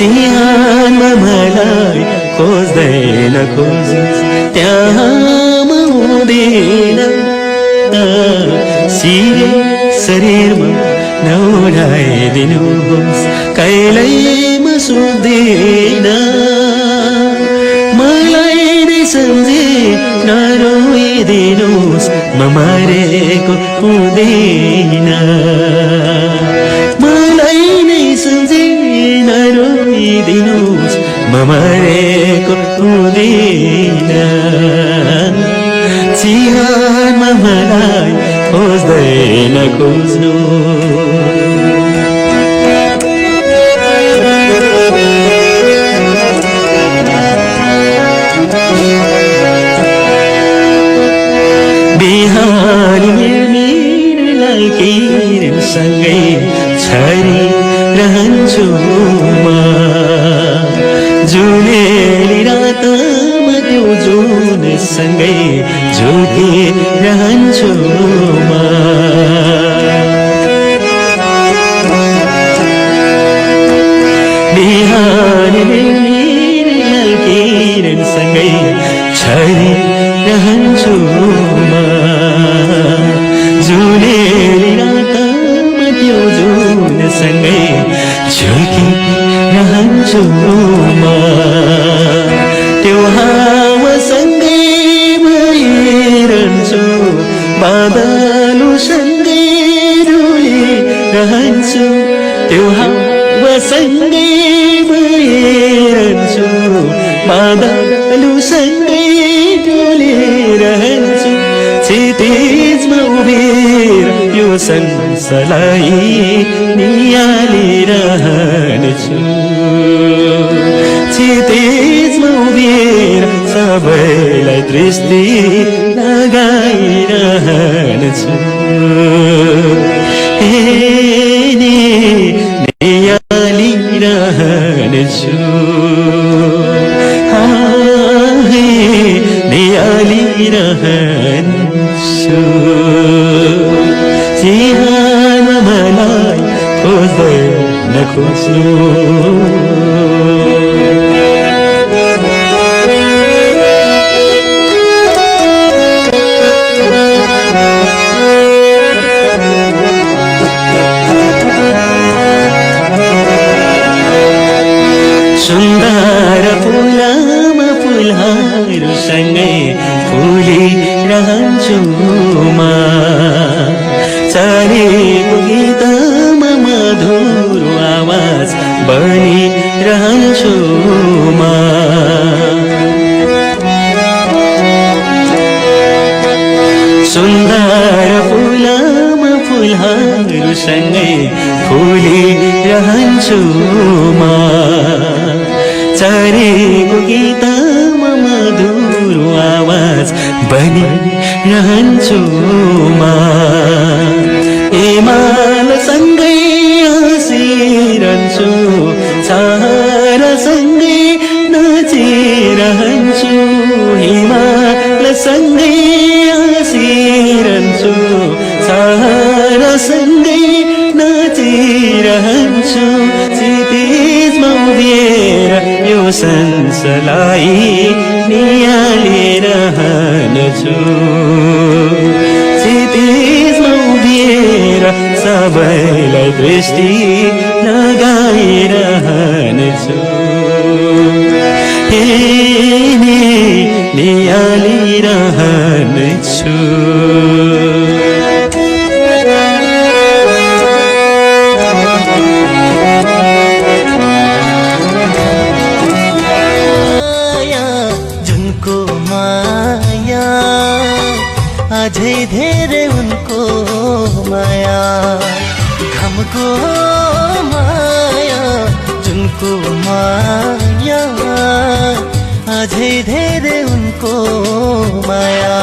चिहानमा मलाई खोज्दैन खोज्नुस् त्यहाँ म हुँदैन सिरे शरीरमा नउडाइदिनुहोस् कहिल्यै म सुत्दैन मलाई नै सम्झे नरोइदिनुहोस् म मरेको हुँदैन मलाई नै सम्झे नरोइदिनुहोस् म मरेको हुँदैन चिहानमा मलाई खोज्दैन खोज्नु बिहानी मेरलाई किरणसँगै छरी रहन्छु म जुनेली रातमा त्यो जुनसँगै झुकिरहन्छु म बिहानी मेरलाई किरणसँगै छरी रहन्छु म जुनेली रातमा त्यो जुनसँगै झुकिरहन्छु म त्यो हावासँगै भइरहन्छु बादलसँगै डुलिरहन्छु त्यो हावासँगै भइरहन्छु बादलसँगै डुलिरहन्छु क्षितिजमा उभिएर यो संसारलाई नियालिरहन्छु क्षितिजमा उभिएर सबैलाई दृष्टि लगाइरहन्छु नियालिरहन्छु नियालिरहन्छु चिहानमा मलाई खोज्दैन खोज्नु सुन्दर फुलमा फुलहरूसँगै फुलिरहन्छु म चलेको गीतमा मधुर आवाज बनिरहन्छु म सुन्दर फुलमा फुलहरूसँगै फुलिरहन्छु म चरेको गीतमा मधुर आवाज बनिरहन्छु म हिमालसँगै हाँसिरहन्छु छारासँगै नाचिरहन्छु हिमालसँगै हाँसिरहन्छु छारासँगै नाचिरहन्छु क्षितिजमा उभिएर यो संसारलाई नियालिरहन्छु क्षितिजमा उभिएर सबैलाई दृष्टि लगाइरहन्छु नियालिरहन्छु अझै धेरै उनको माया घमको माया जुनको माया अझै धेरै उनको माया